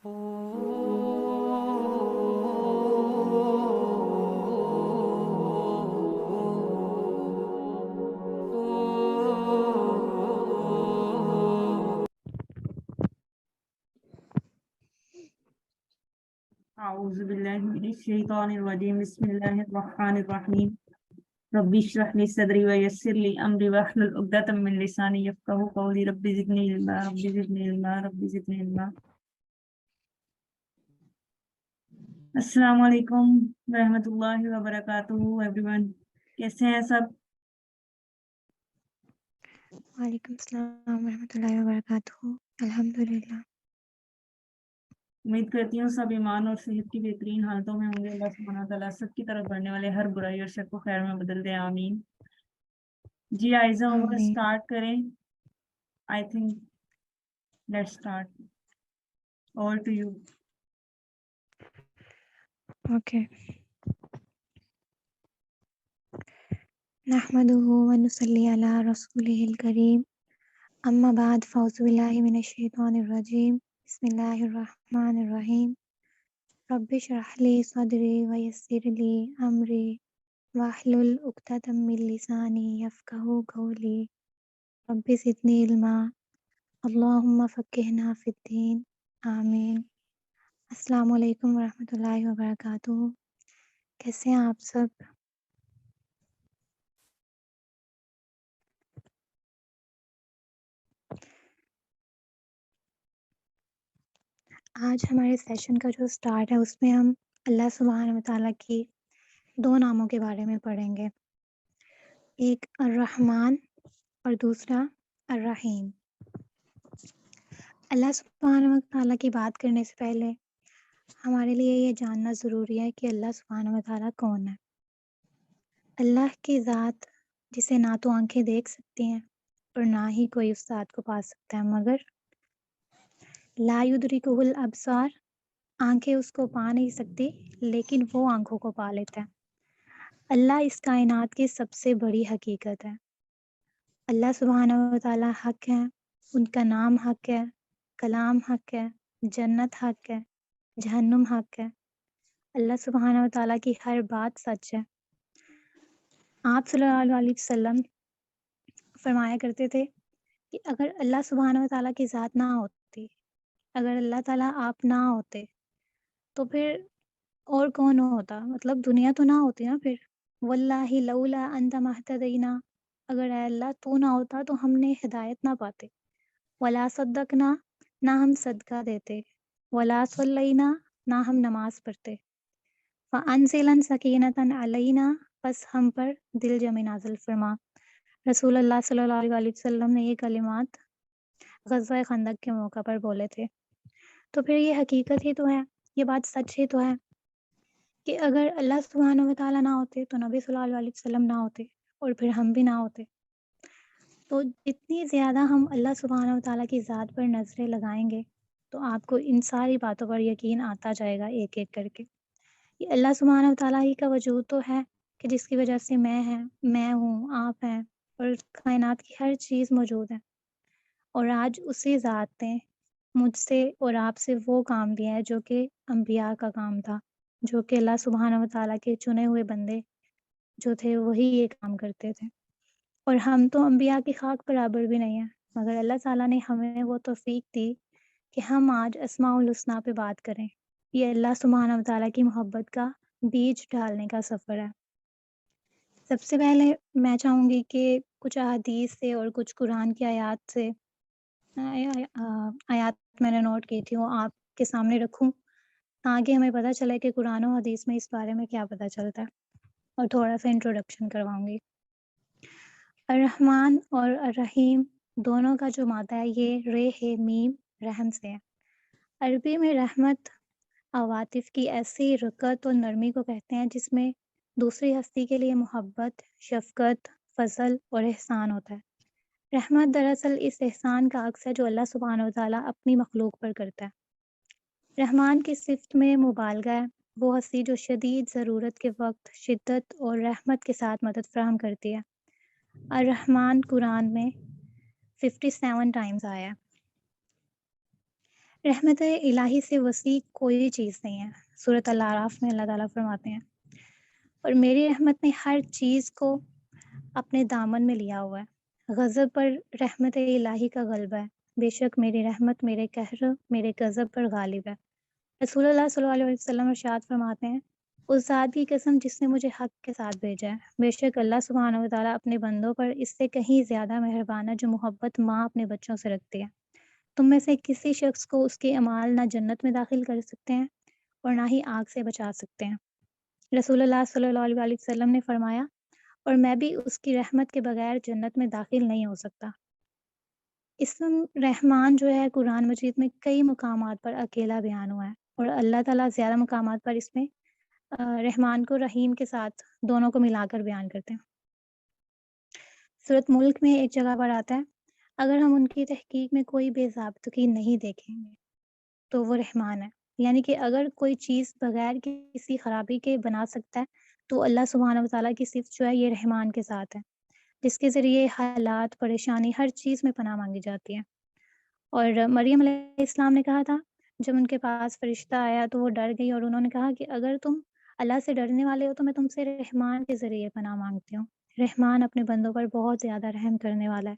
أعوذ بالله من الشيطان الرجيم بسم الله الرحمن الرحيم ربي اشرح لي صدري ويسر لي أمري واحلل عقدة من لساني يفقهوا قولي ربي زدني علما ربي زدني علما ربي زدني علما. السلام علیکم ورحمۃ اللہ وبرکاتہ ایوری ون، کیسے ہیں سب؟ وعلیکم السلام ورحمۃ اللہ وبرکاتہ۔ الحمدللہ۔ امید کرتی ہوں سب ایمان اور صحت کی بہترین حالتوں میں ہوں گے۔ اللہ سبحانہ تعالیٰ سب کی طرف بڑھنے والے ہر برائی اور شر کو خیر میں بدل دے، آمین۔ جی عائزہ عمر آمین۔ اسٹارٹ کریں۔ I think let's start, over to you. Okay. نحمدہ ونصلی علی رسولہ الکریم، اما بعد فاعوذ باللہ من الشیطان الرجیم، بسم اللہ الرحمن الرحیم۔ رب اشرح لی صدری ویسر لی امری واحلل عقدۃ من لسانی یفقہوا قولی رب زدنی علما اللہم فقہنا فی الدین، آمین۔ السلام علیکم ورحمۃ اللہ وبرکاتہ۔ کیسے ہیں آپ سب؟ آج ہمارے سیشن کا جو سٹارٹ ہے اس میں ہم اللہ سبحانہ وتعالیٰ کی دو ناموں کے بارے میں پڑھیں گے، ایک الرحمن اور دوسرا الرحیم۔ اللہ سبحانہ وتعالیٰ کی بات کرنے سے پہلے ہمارے لیے یہ جاننا ضروری ہے کہ اللہ سبحانہ وتعالیٰ کون ہے۔ اللہ کی ذات جسے نہ تو آنکھیں دیکھ سکتی ہیں اور نہ ہی کوئی اس ذات کو پا سکتا ہے، مگر لا یدرکہ الابصار، آنکھیں اس کو پا نہیں سکتی لیکن وہ آنکھوں کو پا لیتا ہے۔ اللہ اس کائنات کی سب سے بڑی حقیقت ہے۔ اللہ سبحانہ وتعالیٰ حق ہے، ان کا نام حق ہے، کلام حق ہے، جنت حق ہے، جہنم حق ہے۔ اللہ سبحانہ وتعالیٰ کی ہر بات سچ ہے۔ آپ صلی اللہ علیہ وسلم فرمایا کرتے تھے کہ اگر اللہ سبحانہ وتعالیٰ کی ذات نہ ہوتی، اگر اللہ تعالیٰ آپ نہ ہوتے تو پھر اور کون ہوتا؟ مطلب دنیا تو نہ ہوتی نا پھر۔ واللہ لولا انت مہتدینا، اگر اے اللہ تو نہ ہوتا تو ہم نے ہدایت نہ پاتے۔ ولا صدقنا، نہ ہم صدقہ دیتے۔ ولا صلینا، نہ ہم نماز پڑھتے۔ فانزلن سکینۃ علینا، بس ہم پر دل جمع نازل فرما۔ رسول اللہ صلی اللہ علیہ وسلم نے یہ کلمات غزوہ خندق کے موقع پر بولے تھے۔ تو پھر یہ حقیقت ہی تو ہے، یہ بات سچ ہی تو ہے کہ اگر اللہ سبحانہ وتعالیٰ نہ ہوتے تو نبی صلی اللہ علیہ وسلم نہ ہوتے اور پھر ہم بھی نہ ہوتے۔ تو جتنی زیادہ ہم اللہ سبحانہ وتعالیٰ کی ذات پر نظریں لگائیں گے تو آپ کو ان ساری باتوں پر یقین آتا جائے گا ایک ایک کر کے۔ یہ اللہ سبحانہ وتعالیٰ ہی کا وجود تو ہے کہ جس کی وجہ سے میں ہوں، آپ ہیں اور کائنات کی ہر چیز موجود ہے۔ اور آج اسی ذات نے مجھ سے اور آپ سے وہ کام لیا ہے جو کہ انبیاء کا کام تھا، جو کہ اللہ سبحانہ وتعالیٰ کے چنے ہوئے بندے جو تھے وہی یہ کام کرتے تھے۔ اور ہم تو انبیاء کی خاک برابر بھی نہیں ہیں، مگر اللہ تعالیٰ نے ہمیں وہ توفیق دی کہ ہم آج اسماء الحسنیٰ پہ بات کریں۔ یہ اللہ سبحانہ وتعالیٰ کی محبت کا بیج ڈالنے کا سفر ہے۔ سب سے پہلے میں چاہوں گی کہ کچھ احادیث سے اور کچھ قرآن کی آیات سے آیات میں نے نوٹ کی تھی وہ آپ کے سامنے رکھوں تاکہ ہمیں پتہ چلے کہ قرآن و حدیث میں اس بارے میں کیا پتہ چلتا ہے، اور تھوڑا سا انٹروڈکشن کرواؤں گی۔ الرحمن اور الرحیم دونوں کا جو مادہ ہے یہ رے ہے میم رحم سے ہے۔ عربی میں رحمت عواطف کی ایسی رقت اور نرمی کو کہتے ہیں جس میں دوسری ہستی کے لیے محبت، شفقت، فضل اور احسان ہوتا ہے۔ رحمت دراصل اس احسان کا عکس ہے جو اللہ سبحانہ وتعالیٰ اپنی مخلوق پر کرتا ہے۔ رحمان کی صفت میں مبالغہ ہے، وہ ہستی جو شدید ضرورت کے وقت شدت اور رحمت کے ساتھ مدد فراہم کرتی ہے۔ الرحمن قرآن میں 57 ٹائمز آیا ہے۔ رحمت الہی سے وسیع کوئی چیز نہیں ہے، سورۃ الاعراف میں اللہ تعالیٰ فرماتے ہیں، اور میری رحمت نے ہر چیز کو اپنے دامن میں لیا ہوا ہے، غضب پر رحمت الہی کا غلبہ ہے، بے شک میری رحمت میرے قہر میرے غضب پر غالب ہے۔ رسول اللہ صلی اللہ علیہ وسلم ارشاد فرماتے ہیں، اس ذات کی قسم جس نے مجھے حق کے ساتھ بھیجا ہے، بے شک اللہ سبحانہ و تعالیٰ اپنے بندوں پر اس سے کہیں زیادہ مہربان ہے جو محبت ماں اپنے بچوں سے رکھتی ہے۔ تم میں سے کسی شخص کو اس کے اعمال نہ جنت میں داخل کر سکتے ہیں اور نہ ہی آگ سے بچا سکتے ہیں۔ رسول اللہ صلی اللہ علیہ وسلم نے فرمایا، اور میں بھی اس کی رحمت کے بغیر جنت میں داخل نہیں ہو سکتا۔ اسم رحمان جو ہے قرآن مجید میں کئی مقامات پر اکیلا بیان ہوا ہے، اور اللہ تعالیٰ زیادہ مقامات پر اس میں رحمان کو رحیم کے ساتھ دونوں کو ملا کر بیان کرتے ہیں۔ سورۃ ملک میں ایک جگہ پر آتا ہے، اگر ہم ان کی تحقیق میں کوئی بے ضابطگی نہیں دیکھیں گے تو وہ رحمان ہے، یعنی کہ اگر کوئی چیز بغیر کسی خرابی کے بنا سکتا ہے تو اللہ سبحانہ و تعالیٰ کی صفت جو ہے یہ رحمان کے ساتھ ہے، جس کے ذریعے حالات پریشانی ہر چیز میں پناہ مانگی جاتی ہے۔ اور مریم علیہ السلام نے کہا تھا، جب ان کے پاس فرشتہ آیا تو وہ ڈر گئی، اور انہوں نے کہا کہ اگر تم اللہ سے ڈرنے والے ہو تو میں تم سے رحمان کے ذریعے پناہ مانگتی ہوں۔ رحمان اپنے بندوں پر بہت زیادہ رحم کرنے والا ہے،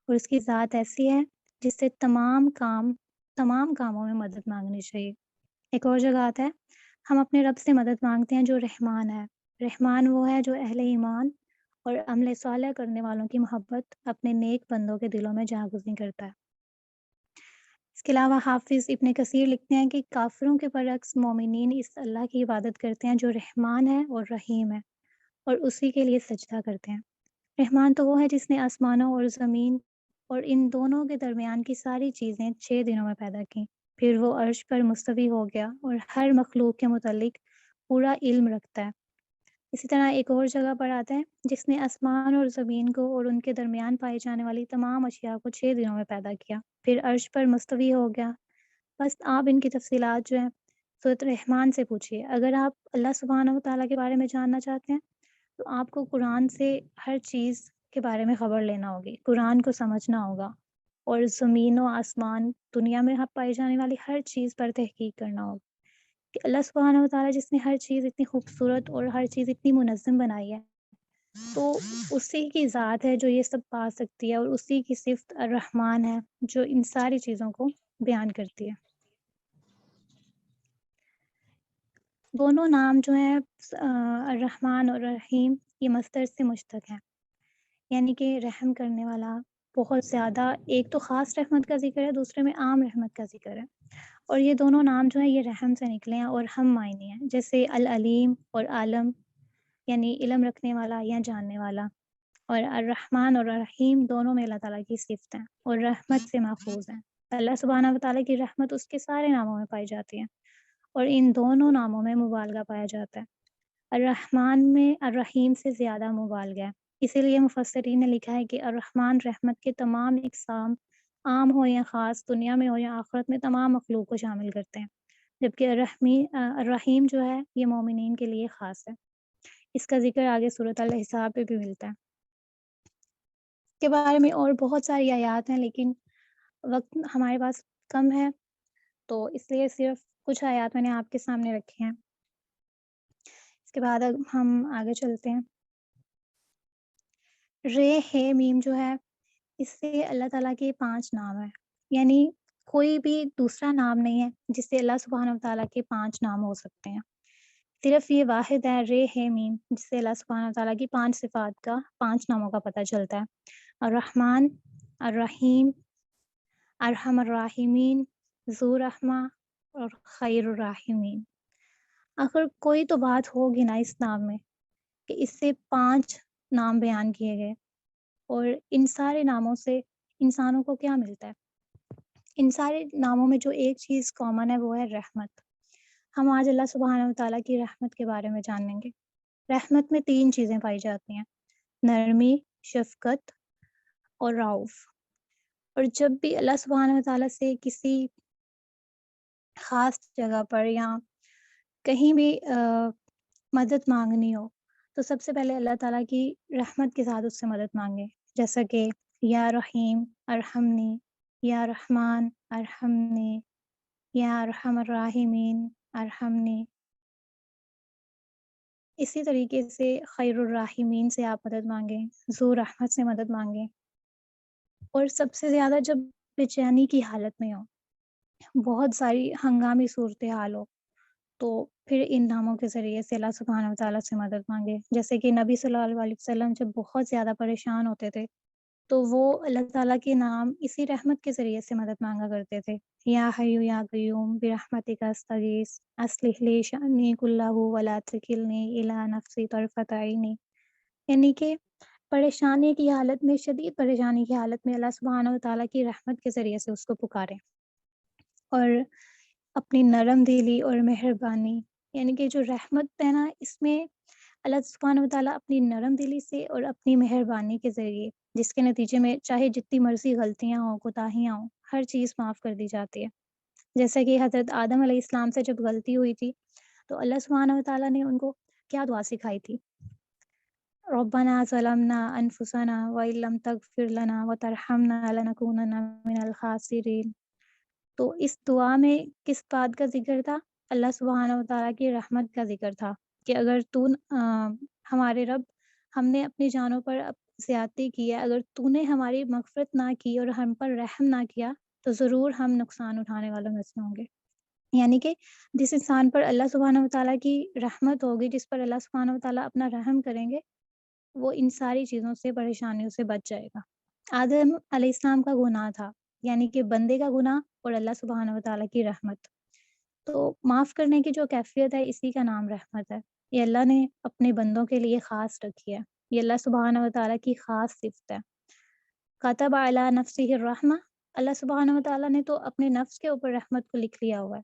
اور اس کی ذات ایسی ہے جس سے تمام کاموں میں مدد مانگنی چاہیے۔ ایک اور جگہ آتا ہے، ہم اپنے رب سے مدد مانگتے ہیں جو رحمان ہے۔ رحمان وہ ہے جو اہل ایمان اور عمل صالح کرنے والوں کی محبت اپنے نیک بندوں کے دلوں میں جاگزیں کرتا ہے۔ اس کے علاوہ حافظ ابن کثیر لکھتے ہیں کہ کافروں کے برعکس مومنین اس اللہ کی عبادت کرتے ہیں جو رحمان ہے اور رحیم ہے، اور اسی کے لیے سجدہ کرتے ہیں۔ رحمان تو وہ ہے جس نے آسمانوں اور زمین اور ان دونوں کے درمیان کی ساری چیزیں 6 دنوں میں پیدا کی، پھر وہ عرش پر مستوی ہو گیا اور ہر مخلوق کے متعلق پورا علم رکھتا ہے۔ اسی طرح ایک اور جگہ پر آتا ہے، جس نے آسمان اور زمین کو اور ان کے درمیان پائی جانے والی تمام اشیاء کو 6 دنوں میں پیدا کیا، پھر عرش پر مستوی ہو گیا۔ بس آپ ان کی تفصیلات جو ہیں سورۃ رحمان سے پوچھیے۔ اگر آپ اللہ سبحانہ و تعالیٰ کے بارے میں جاننا چاہتے ہیں تو آپ کو قرآن سے ہر چیز کے بارے میں خبر لینا ہوگی، قرآن کو سمجھنا ہوگا، اور زمین و آسمان دنیا میں پائی جانے والی ہر چیز پر تحقیق کرنا ہوگا کہ اللہ سبحانہ و تعالیٰ جس نے ہر چیز اتنی خوبصورت اور ہر چیز اتنی منظم بنائی ہے، تو اسی کی ذات ہے جو یہ سب پا سکتی ہے، اور اسی کی صفت الرحمن ہے جو ان ساری چیزوں کو بیان کرتی ہے۔ دونوں نام جو ہیں الرحمن اور الرحیم یہ مصدر سے مشتق ہیں، یعنی کہ رحم کرنے والا بہت زیادہ، ایک تو خاص رحمت کا ذکر ہے، دوسرے میں عام رحمت کا ذکر ہے، اور یہ دونوں نام جو ہیں یہ رحم سے نکلے ہیں اور ہم معنی ہیں، جیسے العلیم اور عالم یعنی علم رکھنے والا یا جاننے والا، اور الرحمن اور الرحیم دونوں میں اللہ تعالیٰ کی صفت ہیں اور رحمت سے ماخوذ ہیں۔ اللہ سبحانہ و تعالیٰ کی رحمت اس کے سارے ناموں میں پائی جاتی ہے، اور ان دونوں ناموں میں مبالغہ پایا جاتا ہے۔ الرحمن میں الرحیم سے زیادہ مبالغہ ہے، اسی لیے مفسرین نے لکھا ہے کہ الرحمن رحمت کے تمام اقسام، عام ہو یا خاص، دنیا میں ہو یا آخرت میں، تمام مخلوق کو شامل کرتے ہیں، جبکہ الرحیم جو ہے یہ مومنین کے لیے خاص ہے۔ اس کا ذکر آگے سورۃ الاحزاب پہ بھی ملتا ہے۔ اس کے بارے میں اور بہت ساری آیات ہیں، لیکن وقت ہمارے پاس کم ہے، تو اس لیے صرف کچھ آیات میں نے آپ کے سامنے رکھی ہیں۔ اس کے بعد اب ہم آگے چلتے ہیں۔ رے ہے میم جو ہے، اس سے اللہ تعالیٰ کے 5 نام ہیں، یعنی کوئی بھی دوسرا نام نہیں ہے جس سے اللہ سبحانہ و تعالیٰ کے 5 نام ہو سکتے ہیں، صرف یہ واحد ہے رے ہے میم جس سے اللہ سبحانہ و تعالیٰ کی 5 صفات کا، 5 ناموں کا پتہ چلتا ہے: الرحمن، الرحیم، ارحم الراحمین، ذو رحمہ اور خیر الراحمین۔ آخر کوئی تو بات ہوگی نا اس نام میں کہ اس سے 5 نام بیان کیے گئے، اور ان سارے ناموں سے انسانوں کو کیا ملتا ہے؟ ان سارے ناموں میں جو ایک چیز کامن ہے وہ ہے رحمت۔ ہم آج اللہ سبحانہ و تعالیٰ کی رحمت کے بارے میں جانیں گے۔ رحمت میں 3 چیزیں پائی جاتی ہیں: نرمی، شفقت اور رعوف۔ اور جب بھی اللہ سبحانہ و تعالیٰ سے کسی خاص جگہ پر یا کہیں بھی مدد مانگنی ہو تو سب سے پہلے اللہ تعالیٰ کی رحمت کے ساتھ اس سے مدد مانگے، جیسا کہ یا رحیم ارحمنی، یا رحمان ارحمنی، یا ارحم الراحمین ارحمنی۔ اسی طریقے سے خیر الراحمین سے آپ مدد مانگیں، ذو رحمت سے مدد مانگیں، اور سب سے زیادہ جب بے چینی کی حالت میں ہوں، بہت ساری ہنگامی صورتحال ہو، تو پھر ان ناموں کے ذریعے سے اللہ سبحانہ وتعالیٰ سے مدد مانگے۔ جیسے کہ نبی صلی اللہ علیہ وسلم جب بہت زیادہ پریشان ہوتے تھے تو وہ اللہ تعالیٰ کے نام اسی رحمت کے ذریعے سے مدد مانگا کرتے تھے۔ یا حی یا قیوم برحمتک استغیث اصلح لی شأنی کلہ ولا تکلنی الی نفسی طرفۃ عین، یعنی کہ پریشانی کی حالت میں، شدید پریشانی کی حالت میں اللہ سبحانہ وتعالیٰ کی رحمت کے ذریعے سے اس کو پکاریں، اور اپنی نرم دلی اور مہربانی، یعنی کہ جو رحمت ہے نا، اس میں اللہ سبحانہ وتعالیٰ اپنی نرم دلی سے اور اپنی مہربانی کے ذریعے، جس کے نتیجے میں چاہے جتنی مرضی غلطیاں ہوں، کوتاہیاں ہوں، ہر چیز معاف کر دی جاتی ہے۔ جیسا کہ حضرت آدم علیہ السلام سے جب غلطی ہوئی تھی تو اللہ سبحانہ وتعالیٰ نے ان کو کیا دعا سکھائی تھی؟ ربنا ظلمنا انفسنا وان لم تغفر لنا وترحمنا لنکونن من الخاسرین۔ تو اس دعا میں کس بات کا ذکر تھا؟ اللہ سبحانہ وتعالیٰ کی رحمت کا ذکر تھا، کہ اگر ہمارے رب، ہم نے اپنی جانوں پر زیادتی کی ہے، اگر تو نے ہماری مغفرت نہ کی اور ہم پر رحم نہ کیا تو ضرور ہم نقصان اٹھانے والوں میں سے ہوں گے۔ یعنی کہ جس انسان پر اللہ سبحانہ وتعالیٰ کی رحمت ہوگی، جس پر اللہ سبحانہ وتعالیٰ اپنا رحم کریں گے، وہ ان ساری چیزوں سے، پریشانیوں سے بچ جائے گا۔ آدم علیہ السلام کا گناہ تھا، یعنی کہ بندے کا گناہ اور اللہ سبحانہ وتعالیٰ کی رحمت۔ تو معاف کرنے کی جو کیفیت ہے، اسی کا نام رحمت ہے۔ یہ اللہ نے اپنے بندوں کے لیے خاص رکھی ہے، یہ اللہ سبحانہ وتعالیٰ کی خاص صفت ہے۔ کتب علی نفسہ الرحمہ، اللہ سبحانہ وتعالیٰ نے تو اپنے نفس کے اوپر رحمت کو لکھ لیا ہوا ہے۔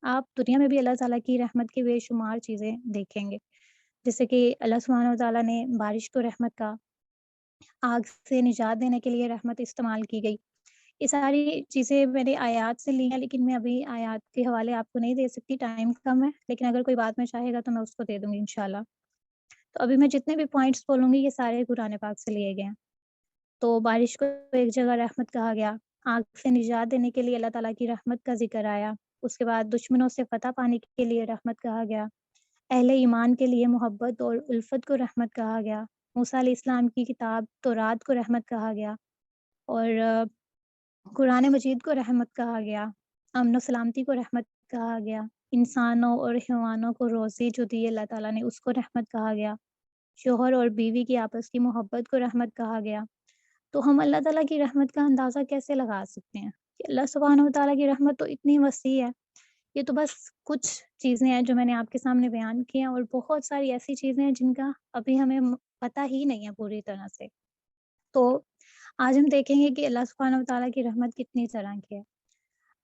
آپ دنیا میں بھی اللہ تعالیٰ کی رحمت کی بے شمار چیزیں دیکھیں گے، جیسے کہ اللہ سبحانہ وتعالیٰ نے بارش کو رحمت کا، آگ سے نجات دینے کے لیے رحمت استعمال کی گئی۔ یہ ساری چیزیں میں نے آیات سے لی ہیں، لیکن میں ابھی آیات کے حوالے آپ کو نہیں دے سکتی، ٹائم کم ہے، لیکن اگر کوئی بات میں چاہے گا تو میں اس کو دے دوں گی انشاءاللہ۔ تو ابھی میں جتنے بھی پوائنٹس بولوں گی یہ سارے قرآن پاک سے لیے گئے ہیں۔ تو بارش کو ایک جگہ رحمت کہا گیا، آگ سے نجات دینے کے لیے اللہ تعالیٰ کی رحمت کا ذکر آیا، اس کے بعد دشمنوں سے فتح پانے کے لیے رحمت کہا گیا، اہل ایمان کے لیے محبت اور الفت کو رحمت کہا گیا، موسیٰ علیہ السلام کی کتاب تورات کو رحمت کہا گیا، اور قرآن مجید کو رحمت کہا گیا، امن و سلامتی کو رحمت کہا گیا، انسانوں اور حیوانوں کو روزی جو دی اللہ تعالیٰ نے اس کو رحمت کہا گیا، شوہر اور بیوی کی آپس کی محبت کو رحمت کہا گیا۔ تو ہم اللہ تعالیٰ کی رحمت کا اندازہ کیسے لگا سکتے ہیں کہ اللہ سبحانہ وتعالیٰ کی رحمت تو اتنی وسیع ہے۔ یہ تو بس کچھ چیزیں ہیں جو میں نے آپ کے سامنے بیان کی ہیں، اور بہت ساری ایسی چیزیں ہیں جن کا ابھی ہمیں پتہ ہی نہیں ہے پوری طرح سے۔ تو آج ہم دیکھیں گے کہ اللہ سبحانہ وتعالیٰ کی رحمت کتنی طرح کی ہے۔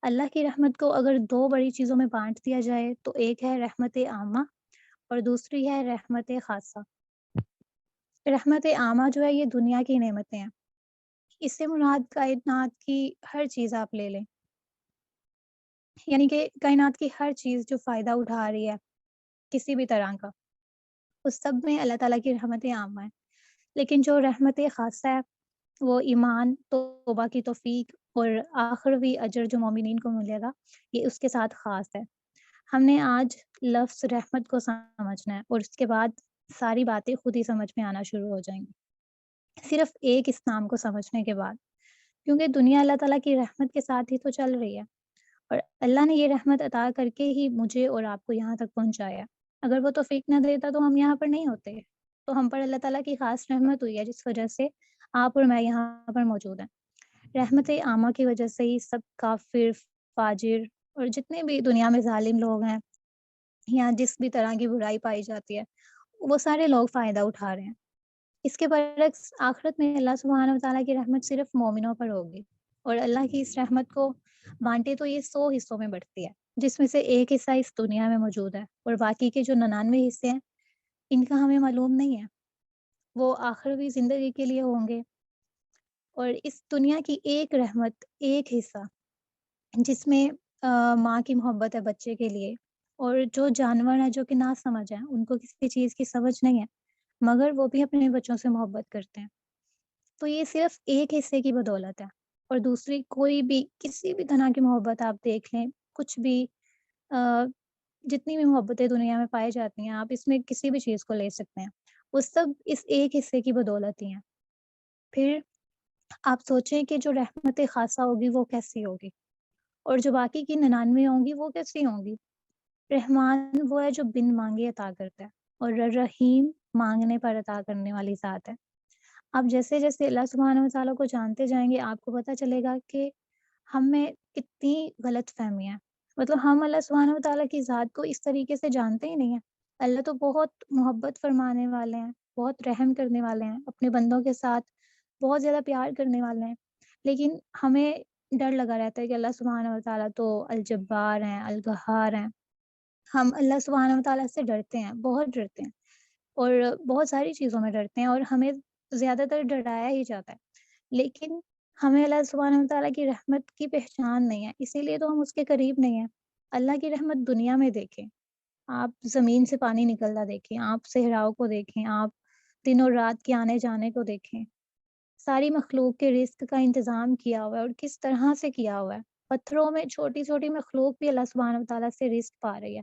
اللہ کی رحمت کو اگر دو بڑی چیزوں میں بانٹ دیا جائے تو ایک ہے رحمت عامہ اور دوسری ہے رحمت خاصہ۔ رحمت عامہ جو ہے یہ دنیا کی نعمتیں ہیں، اس سے مراد کائنات کی ہر چیز آپ لے لیں، یعنی کہ کائنات کی ہر چیز جو فائدہ اٹھا رہی ہے کسی بھی طرح کا، اس سب میں اللہ تعالیٰ کی رحمت عامہ ہے۔ لیکن جو رحمت خاصہ ہے وہ ایمان، توبہ کی توفیق اور آخروی اجر جو مومنین کو ملے گا، یہ اس کے ساتھ خاص ہے۔ ہم نے آج لفظ رحمت کو سمجھنا ہے، اور اس کے بعد ساری باتیں خود ہی سمجھ میں آنا شروع ہو جائیں گی، صرف ایک اس نام کو سمجھنے کے بعد، کیونکہ دنیا اللہ تعالیٰ کی رحمت کے ساتھ ہی تو چل رہی ہے، اور اللہ نے یہ رحمت عطا کر کے ہی مجھے اور آپ کو یہاں تک پہنچایا۔ اگر وہ توفیق نہ دیتا تو ہم یہاں پر نہیں ہوتے۔ تو ہم پر اللہ تعالیٰ کی خاص رحمت ہوئی ہے، جس وجہ سے آپ اور میں یہاں پر موجود ہیں۔ رحمت عامہ کی وجہ سے ہی سب کافر، فاجر اور جتنے بھی دنیا میں ظالم لوگ ہیں، یا جس بھی طرح کی برائی پائی جاتی ہے، وہ سارے لوگ فائدہ اٹھا رہے ہیں۔ اس کے برعکس آخرت میں اللہ سبحانہ وتعالیٰ کی رحمت صرف مومنوں پر ہوگی، اور اللہ کی اس رحمت کو بانٹے تو یہ 100 حصوں میں بڑھتی ہے، جس میں سے ایک حصہ اس دنیا میں موجود ہے، اور باقی کے جو 99 حصے ہیں ان کا ہمیں معلوم نہیں ہے، وہ آخروی زندگی کے لیے ہوں گے۔ اور اس دنیا کی ایک رحمت، ایک حصہ جس میں ماں کی محبت ہے بچے کے لیے، اور جو جانور ہیں جو کہ نہ سمجھ ہیں، ان کو کسی چیز کی سمجھ نہیں ہے، مگر وہ بھی اپنے بچوں سے محبت کرتے ہیں، تو یہ صرف ایک حصے کی بدولت ہے۔ اور دوسری کوئی بھی کسی بھی طرح کی محبت آپ دیکھ لیں، کچھ بھی جتنی بھی محبتیں دنیا میں پائی جاتی ہیں، آپ اس میں کسی بھی چیز کو لے سکتے ہیں، وہ سب اس ایک حصے کی بدولت ہی ہیں۔ پھر آپ سوچیں کہ جو رحمت خاصہ ہوگی وہ کیسی ہوگی، اور جو باقی کی 99 ہوں گی وہ کیسی ہوں گی۔ رحمان وہ ہے جو بن مانگے عطا کرتا ہے، اور رحیم مانگنے پر عطا کرنے والی ذات ہے۔ آپ جیسے جیسے اللہ سبحانہ و تعالیٰ کو جانتے جائیں گے، آپ کو پتہ چلے گا کہ ہم میں کتنی غلط فہمی ہے۔ مطلب ہم اللہ سبحانہ و تعالیٰ کی ذات کو اس طریقے سے جانتے ہی نہیں ہیں۔ اللہ تو بہت محبت فرمانے والے ہیں، بہت رحم کرنے والے ہیں، اپنے بندوں کے ساتھ بہت زیادہ پیار کرنے والے ہیں، لیکن ہمیں ڈر لگا رہتا ہے کہ اللہ سبحانہ و تعالیٰ تو الجبار ہیں، القہار ہیں۔ ہم اللہ سبحانہ و تعالیٰ سے ڈرتے ہیں، بہت ڈرتے ہیں، اور بہت ساری چیزوں میں ڈرتے ہیں، اور ہمیں زیادہ تر ڈرایا ہی جاتا ہے، لیکن ہمیں اللہ سبحانہ و تعالیٰ کی رحمت کی پہچان نہیں ہے، اسی لیے تو ہم اس کے قریب نہیں ہیں۔ اللہ کی رحمت دنیا میں دیکھیں، آپ زمین سے پانی نکلتا دیکھیں، آپ صحراؤں کو دیکھیں، آپ دن اور رات کے آنے جانے کو دیکھیں، ساری مخلوق کے رزق کا انتظام کیا ہوا ہے، اور کس طرح سے کیا ہوا ہے۔ پتھروں میں چھوٹی چھوٹی مخلوق بھی اللہ سبحانہ و تعالیٰ سے رزق پا رہی ہے،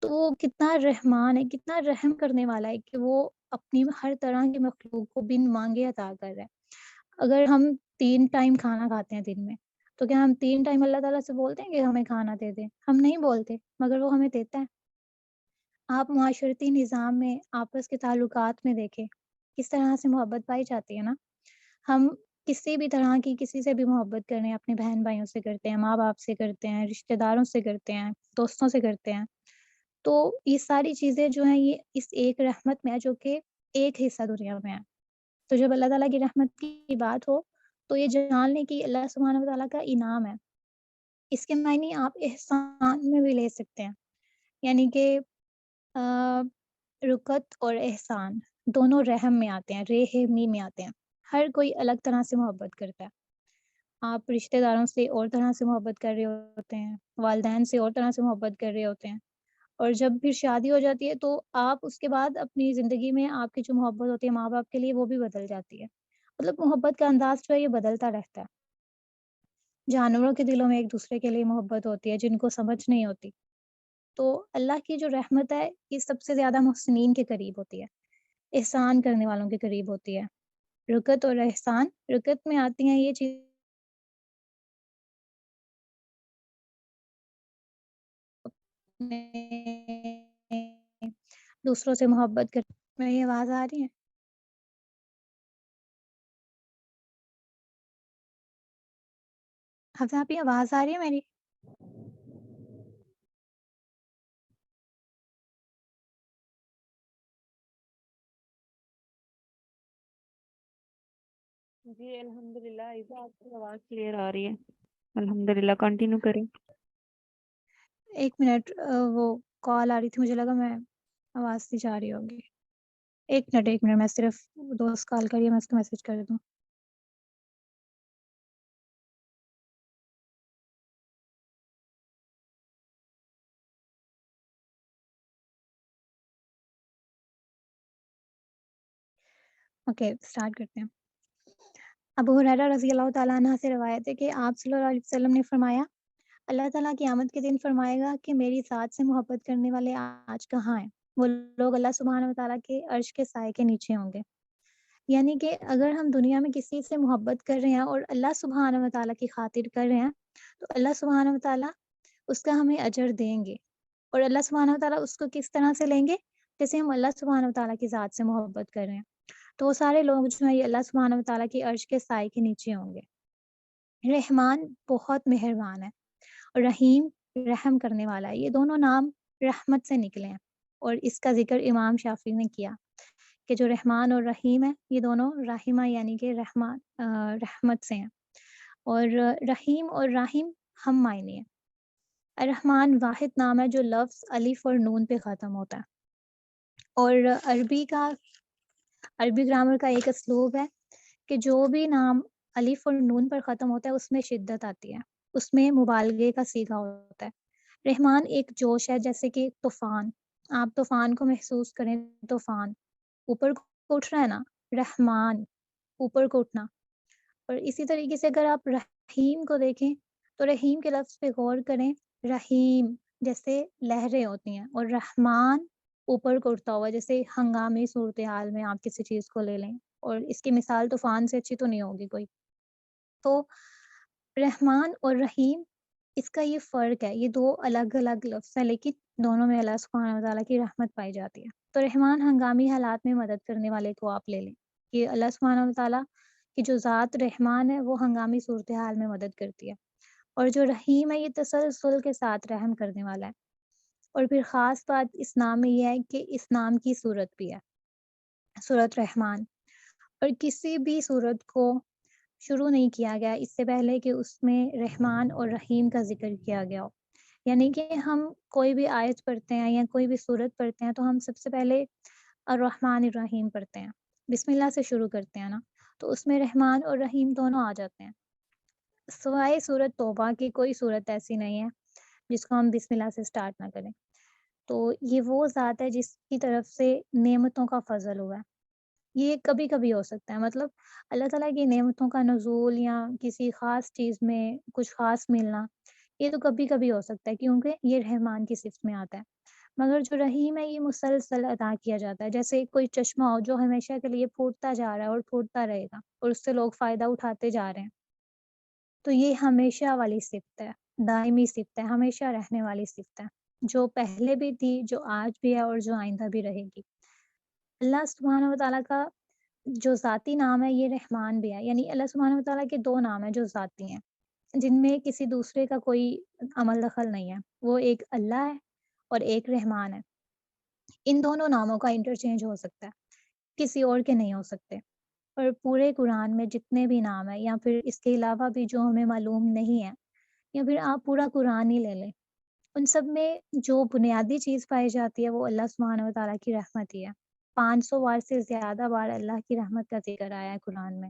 تو وہ کتنا رحمان ہے، کتنا رحم کرنے والا ہے کہ وہ اپنی ہر طرح کی مخلوق کو بن مانگے عطا کر رہا ہے۔ اگر ہم 3 ٹائم کھانا کھاتے ہیں دن میں، تو کیا ہم 3 ٹائم اللہ تعالیٰ سے بولتے ہیں کہ ہمیں کھانا دے دیں؟ ہم نہیں بولتے، مگر وہ ہمیں دیتا ہے۔ آپ معاشرتی نظام میں آپس کے تعلقات میں دیکھیں، کس طرح سے محبت پائی جاتی ہے نا۔ ہم کسی بھی طرح کی کسی سے بھی محبت کریں، اپنے بہن بھائیوں سے کرتے ہیں، ماں باپ سے کرتے ہیں، رشتہ داروں سے کرتے ہیں، دوستوں سے کرتے ہیں، تو یہ ساری چیزیں جو ہیں یہ اس ایک رحمت میں ہے جو کہ ایک حصہ دنیا میں ہے۔ تو جب اللہ تعالیٰ کی رحمت کی بات ہو تو یہ جان لیں کہ اللہ سبحانہ و تعالیٰ کا انعام ہے۔ اس کے معنی آپ احسان میں بھی لے سکتے ہیں، یعنی کہ رکت اور احسان دونوں رحم میں آتے ہیں، رحمی میں آتے ہیں۔ ہر کوئی الگ طرح سے محبت کرتا ہے۔ آپ رشتہ داروں سے اور طرح سے محبت کر رہے ہوتے ہیں، والدین سے اور طرح سے محبت کر رہے ہوتے ہیں، اور جب پھر شادی ہو جاتی ہے تو آپ اس کے بعد اپنی زندگی میں آپ کی جو محبت ہوتی ہے ماں باپ کے لیے وہ بھی بدل جاتی ہے۔ مطلب محبت کا انداز جو ہے یہ بدلتا رہتا ہے۔ جانوروں کے دلوں میں ایک دوسرے کے لیے محبت ہوتی ہے جن کو سمجھ نہیں ہوتی، تو اللہ کی جو رحمت ہے یہ سب سے زیادہ محسنین کے قریب ہوتی ہے، احسان کرنے والوں کے قریب ہوتی ہے۔ رکت اور احسان، رکت میں آتی ہیں یہ چیز دوسروں سے محبت کر۔ میری آواز آ رہی ہے؟ حفظہ آپ کی آواز آ رہی ہے میری؟ جی الحمدللہ عائشہ، آپ کی آواز کلیئر آ رہی ہے، الحمدللہ کنٹینیو کریں۔ 1 منٹ، وہ کال آ رہی تھی، مجھے لگا میں آواز سے جا رہی ہوگی۔ 1 منٹ 1 منٹ، میں صرف دوست کال کریے، میں اس کو میسج کر دوں۔ اوکے اسٹارٹ کرتے ہیں۔ ابو ہریرہ رضی اللہ تعالیٰ عنہ سے روایت ہے کہ آپ صلی اللہ علیہ وسلم نے فرمایا، اللہ تعالیٰ قیامت کے دن فرمائے گا کہ میری ذات سے محبت کرنے والے آج کہاں ہیں؟ وہ لوگ اللہ سبحانہ و تعالیٰ کے عرش کے سائے کے نیچے ہوں گے۔ یعنی کہ اگر ہم دنیا میں کسی سے محبت کر رہے ہیں اور اللہ سبحانہ و تعالیٰ کی خاطر کر رہے ہیں تو اللہ سبحانہ و تعالیٰ اس کا ہمیں اجر دیں گے، اور اللہ سبحانہ و تعالیٰ اس کو کس طرح سے لیں گے؟ جیسے ہم اللہ سبحانہ و تعالیٰ کی ذات سے محبت کر رہے ہیں، تو وہ سارے لوگ جو ہیں یہ اللہ سبحانہ و تعالیٰ کی عرش کے سائے کے نیچے ہوں گے۔ رحمان بہت مہربان ہے، اور رحیم رحم کرنے والا ہے، یہ دونوں نام رحمت سے نکلے ہیں، اور اس کا ذکر امام شافعی نے کیا کہ جو رحمان اور رحیم ہے یہ دونوں راحمہ یعنی کہ رحمت سے ہیں، اور رحیم اور راحم ہم معنی ہیں۔ الرحمن واحد نام ہے جو لفظ الف اور نون پہ ختم ہوتا ہے، اور عربی گرامر کا ایک اسلوب ہے کہ جو بھی نام الف اور نون پر ختم ہوتا ہے اس میں شدت آتی ہے، اس میں مبالغے کا صیغہ ہوتا ہے۔ رحمان ایک جوش ہے، جیسے کہ طوفان، آپ طوفان کو محسوس کریں، طوفان اوپر کو اٹھ رہا ہے نا، رحمان اوپر کو اٹھنا۔ اور اسی طریقے سے اگر آپ رحیم کو دیکھیں تو رحیم کے لفظ پہ غور کریں رحیم جیسے لہریں ہوتی ہیں، اور رحمان اوپر کو اٹھتا ہوا، جیسے ہنگامی صورتحال میں آپ کسی چیز کو لے لیں، اور اس کی مثال طوفان سے اچھی تو نہیں ہوگی کوئی۔ تو رحمان اور رحیم، اس کا یہ فرق ہے، یہ دو الگ الگ لفظ ہے، لیکن دونوں میں اللہ سبحانہ وتعالیٰ کی رحمت پائی جاتی ہے۔ تو رحمان ہنگامی حالات میں مدد کرنے والے کو آپ لے لیں کہ اللہ سبحانہ وتعالیٰ کی جو ذات رحمان ہے وہ ہنگامی صورتحال میں مدد کرتی ہے، اور جو رحیم ہے یہ تسلسل کے ساتھ رحم کرنے والا ہے۔ اور پھر خاص بات اس نام میں یہ ہے کہ اس نام کی صورت بھی ہے، صورت رحمان، اور کسی بھی صورت کو شروع نہیں کیا گیا اس سے پہلے کہ اس میں رحمان اور رحیم کا ذکر کیا گیا ہو۔ یعنی کہ ہم کوئی بھی آیت پڑھتے ہیں یا کوئی بھی صورت پڑھتے ہیں تو ہم سب سے پہلے الرحمن الرحیم پڑھتے ہیں، بسم اللہ سے شروع کرتے ہیں نا، تو اس میں رحمان اور رحیم دونوں آ جاتے ہیں۔ سوائے صورت توبہ کی کوئی صورت ایسی نہیں ہے جس کو ہم بسم اللہ سے سٹارٹ نہ کریں۔ تو یہ وہ ذات ہے جس کی طرف سے نعمتوں کا فضل ہوا ہے۔ یہ کبھی کبھی ہو سکتا ہے، مطلب اللہ تعالیٰ کی نعمتوں کا نزول یا کسی خاص چیز میں کچھ خاص ملنا، یہ تو کبھی کبھی ہو سکتا ہے کیونکہ یہ رحمان کی صفت میں آتا ہے۔ مگر جو رحیم ہے یہ مسلسل عطا کیا جاتا ہے، جیسے کوئی چشمہ ہو جو ہمیشہ کے لیے پھوٹتا جا رہا ہے اور پھوٹتا رہے گا، اور اس سے لوگ فائدہ اٹھاتے جا رہے ہیں۔ تو یہ ہمیشہ والی صفت ہے، دائمی صفت ہے، ہمیشہ رہنے والی صفت ہے، جو پہلے بھی تھی، جو آج بھی ہے، اور جو آئندہ بھی رہے گی۔ اللہ سبحانہ وتعالیٰ کا جو ذاتی نام ہے یہ رحمان بھی ہے، یعنی اللہ سبحانہ وتعالیٰ کے دو نام ہیں جو ذاتی ہیں، جن میں کسی دوسرے کا کوئی عمل دخل نہیں ہے، وہ ایک اللہ ہے اور ایک رحمان ہے۔ ان دونوں ناموں کا انٹرچینج ہو سکتا ہے، کسی اور کے نہیں ہو سکتے۔ اور پورے قرآن میں جتنے بھی نام ہیں، یا پھر اس کے علاوہ بھی جو ہمیں معلوم نہیں ہے، یا پھر آپ پورا قرآن ہی لے لیں، ان سب میں جو بنیادی چیز پائی جاتی ہے وہ اللہ سبحانہ وتعالیٰ کی رحمت ہی ہے۔ 500 بار سے زیادہ بار اللہ کی رحمت کا ذکر آیا ہے قرآن میں،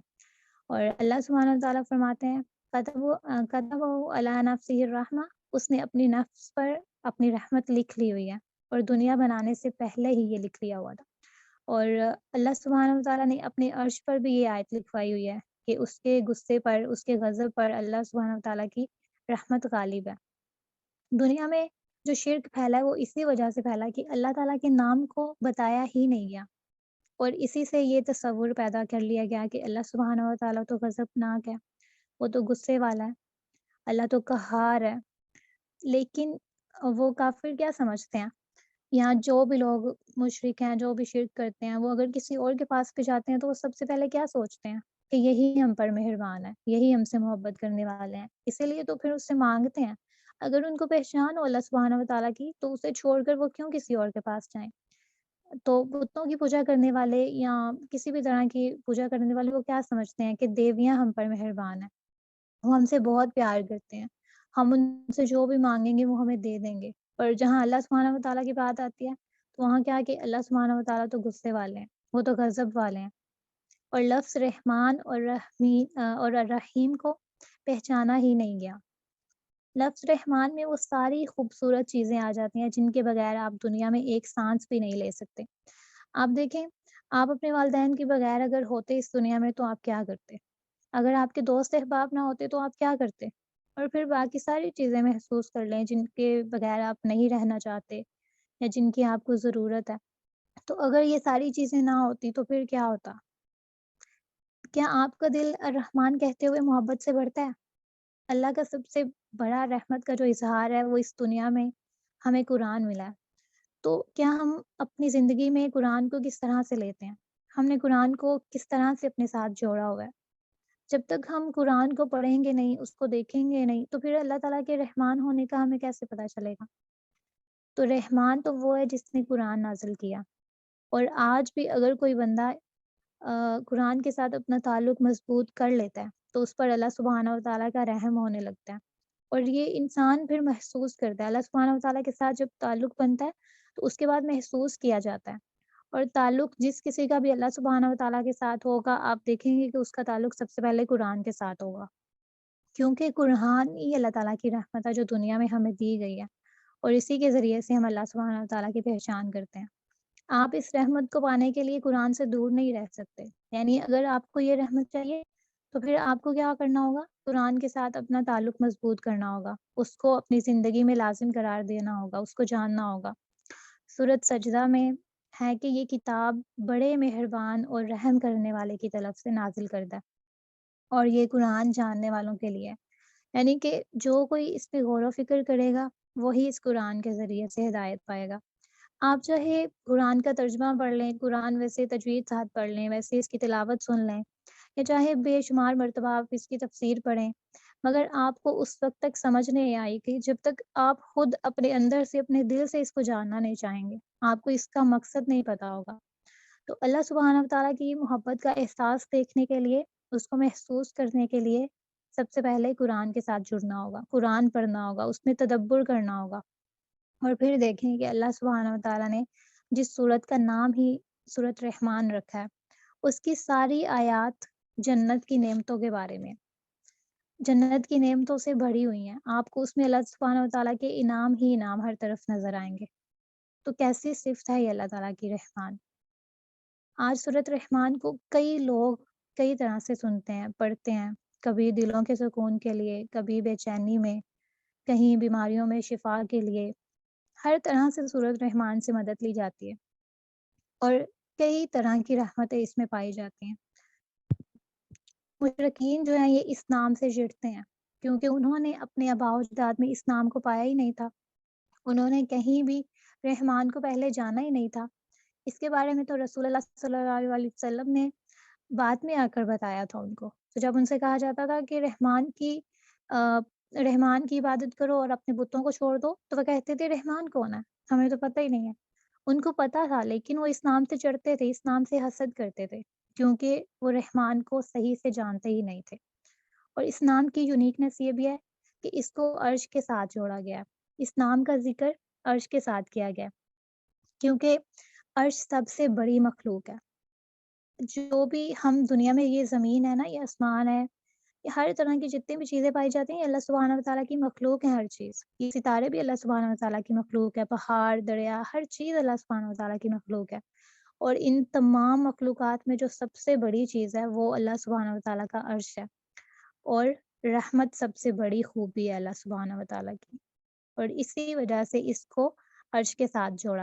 اور اللہ سبحانہ وتعالیٰ فرماتے ہیں کتب علی نفسہ الرحمہ، اس نے اپنی نفس پر اپنی رحمت لکھ لی ہوئی ہے، اور دنیا بنانے سے پہلے ہی یہ لکھ لیا ہوا تھا۔ اور اللہ سبحانہ وتعالیٰ نے اپنے عرش پر بھی یہ آیت لکھوائی ہوئی ہے کہ اس کے غصے پر، اس کے غضب پر اللہ سبحانہ وتعالیٰ کی رحمت غالب ہے۔ دنیا میں جو شرک پھیلا ہے وہ اسی وجہ سے پھیلا کہ اللہ تعالیٰ کے نام کو بتایا ہی نہیں گیا، اور اسی سے یہ تصور پیدا کر لیا گیا کہ اللہ سبحانہ وتعالیٰ تو غضبناک ہے، وہ تو غصے والا ہے، اللہ تو قہار ہے۔ لیکن وہ کافر کیا سمجھتے ہیں، یہاں جو بھی لوگ مشرک ہیں، جو بھی شرک کرتے ہیں، وہ اگر کسی اور کے پاس بھی جاتے ہیں تو وہ سب سے پہلے کیا سوچتے ہیں کہ یہی ہم پر مہربان ہے، یہی ہم سے محبت کرنے والے ہیں، اسی لیے تو پھر اس سے مانگتے ہیں۔ اگر ان کو پہچان ہو اللہ سبحانہ وتعالیٰ کی تو اسے چھوڑ کر وہ کیوں کسی اور کے پاس جائیں۔ تو بتوں کی پوجا کرنے والے یا کسی بھی طرح کی پوجا کرنے والے وہ کیا سمجھتے ہیں کہ دیویاں ہم پر مہربان ہیں، وہ ہم سے بہت پیار کرتے ہیں، ہم ان سے جو بھی مانگیں گے وہ ہمیں دے دیں گے۔ پر جہاں اللہ سبحانہ وتعالیٰ کی بات آتی ہے تو وہاں کیا کہ اللہ سبحانہ وتعالیٰ تو غصے والے ہیں، وہ تو غضب والے ہیں۔ اور لفظ رحمان اور اور الرحیم کو پہچانا ہی نہیں گیا۔ لفظ رحمان میں وہ ساری خوبصورت چیزیں آ جاتی ہیں جن کے بغیر آپ دنیا میں ایک سانس بھی نہیں لے سکتے۔ آپ دیکھیں، آپ اپنے والدین کے بغیر اگر ہوتے اس دنیا میں تو آپ کیا کرتے؟ اگر آپ کے دوست احباب نہ ہوتے تو آپ کیا کرتے؟ اور پھر باقی ساری چیزیں محسوس کر لیں جن کے بغیر آپ نہیں رہنا چاہتے یا جن کی آپ کو ضرورت ہے۔ تو اگر یہ ساری چیزیں نہ ہوتی تو پھر کیا ہوتا؟ کیا آپ کا دل الرحمن کہتے ہوئے محبت سے بھرتا ہے؟ اللہ کا سب سے بڑا رحمت کا جو اظہار ہے وہ اس دنیا میں ہمیں قرآن ملا ہے۔ تو کیا ہم اپنی زندگی میں قرآن کو کس طرح سے لیتے ہیں؟ ہم نے قرآن کو کس طرح سے اپنے ساتھ جوڑا ہوا ہے؟ جب تک ہم قرآن کو پڑھیں گے نہیں، اس کو دیکھیں گے نہیں، تو پھر اللہ تعالیٰ کے رحمان ہونے کا ہمیں کیسے پتہ چلے گا؟ تو رحمان تو وہ ہے جس نے قرآن نازل کیا، اور آج بھی اگر کوئی بندہ قرآن کے ساتھ اپنا تعلق مضبوط کر لیتا ہے تو اس پر اللہ سبحانہ وتعالیٰ کا رحم ہونے لگتا ہے، اور یہ انسان پھر محسوس کرتا ہے۔ اللہ سبحانہ وتعالیٰ کے ساتھ جب تعلق بنتا ہے تو اس کے بعد محسوس کیا جاتا ہے، اور تعلق جس کسی کا بھی اللہ سبحانہ وتعالیٰ کے ساتھ ہوگا آپ دیکھیں گے کہ اس کا تعلق سب سے پہلے قرآن کے ساتھ ہوگا، کیونکہ قرآن ہی اللہ تعالیٰ کی رحمت ہے جو دنیا میں ہمیں دی گئی ہے، اور اسی کے ذریعے سے ہم اللہ سبحانہ وتعالیٰ کی پہچان کرتے ہیں۔ آپ اس رحمت کو پانے کے لیے قرآن سے دور نہیں رہ سکتے، یعنی اگر آپ کو یہ رحمت چاہیے تو پھر آپ کو کیا کرنا ہوگا؟ قرآن کے ساتھ اپنا تعلق مضبوط کرنا ہوگا، اس کو اپنی زندگی میں لازم قرار دینا ہوگا، اس کو جاننا ہوگا۔ سورۃ سجدہ میں ہے کہ یہ کتاب بڑے مہربان اور رحم کرنے والے کی طرف سے نازل کردہ ہے، اور یہ قرآن جاننے والوں کے لیے ہے۔ یعنی کہ جو کوئی اس پہ غور و فکر کرے گا وہی اس قرآن کے ذریعے سے ہدایت پائے گا۔ آپ چاہے قرآن کا ترجمہ پڑھ لیں، قرآن ویسے تجوید ساتھ پڑھ لیں، ویسے اس کی تلاوت سن لیں، یا چاہے بے شمار مرتبہ آپ اس کی تفسیر پڑھیں، مگر آپ کو اس وقت تک سمجھ نہیں آئی کہ جب تک آپ خود اپنے اندر سے اپنے دل سے اس کو جاننا نہیں چاہیں گے، آپ کو اس کا مقصد نہیں پتا ہوگا۔ تو اللہ سبحانہ وتعالیٰ کی محبت کا احساس دیکھنے کے لیے، اس کو محسوس کرنے کے لیے سب سے پہلے قرآن کے ساتھ جڑنا ہوگا، قرآن پڑھنا ہوگا، اس میں تدبر کرنا ہوگا، اور پھر دیکھیں کہ اللہ سبحانہ وتعالیٰ نے جس سورت کا نام ہی سورۃ رحمان رکھا ہے، اس کی ساری آیات جنت کی نعمتوں کے بارے میں، جنت کی نعمتوں سے بھری ہوئی ہیں۔ آپ کو اس میں اللہ سبحانہ وتعالیٰ کے انعام ہی انعام ہر طرف نظر آئیں گے۔ تو کیسی صفت ہے یہ اللہ تعالیٰ کی رحمان؟ آج سورۃ رحمان کو کئی لوگ کئی طرح سے سنتے ہیں، پڑھتے ہیں، کبھی دلوں کے سکون کے لیے، کبھی بے چینی میں، کہیں بیماریوں میں شفا کے لیے، ہر طرح سے سورۃ رحمان سے مدد لی جاتی ہے، اور کئی طرح کی رحمتیں اس میں پائی جاتی ہیں۔ مشرکین جو ہیں یہ اس نام سے چڑھتے ہیں، کیونکہ انہوں نے اپنے آباء و اجداد میں اس نام کو پایا ہی نہیں تھا، انہوں نے کہیں بھی رحمان کو پہلے جانا ہی نہیں تھا۔ اس کے بارے میں تو رسول اللہ صلی اللہ علیہ وسلم نے بعد میں آ کر بتایا تھا ان کو۔ تو جب ان سے کہا جاتا تھا کہ رحمان کی عبادت کرو اور اپنے بتوں کو چھوڑ دو، تو وہ کہتے تھے رحمان کون ہے؟ ہمیں تو پتہ ہی نہیں ہے۔ ان کو پتہ تھا، لیکن وہ اس نام سے چڑھتے تھے، اس نام سے حسد کرتے تھے، کیونکہ وہ رحمان کو صحیح سے جانتے ہی نہیں تھے۔ اور اس نام کی یونیکنیس یہ بھی ہے کہ اس کو عرش کے ساتھ جوڑا گیا ہے، اس نام کا ذکر عرش کے ساتھ کیا گیا ہے، کیونکہ عرش سب سے بڑی مخلوق ہے۔ جو بھی ہم دنیا میں، یہ زمین ہے نا، یہ آسمان ہے، یہ ہر طرح کی جتنی بھی چیزیں پائی جاتی ہیں، یہ اللہ سبحانہ وتعالیٰ کی مخلوق ہے۔ ہر چیز، یہ ستارے بھی اللہ سبحانہ وتعالیٰ کی مخلوق ہے، پہاڑ، دریا، ہر چیز اللہ سبحانہ وتعالیٰ کی مخلوق ہے۔ اور ان تمام مخلوقات میں جو سب سے بڑی چیز ہے وہ اللہ سبحانہ وتعالیٰ کا عرش ہے، اور رحمت سب سے بڑی خوبی ہے اللہ سبحانہ وتعالیٰ کی، اور اسی وجہ سے اس کو عرش کے ساتھ جوڑا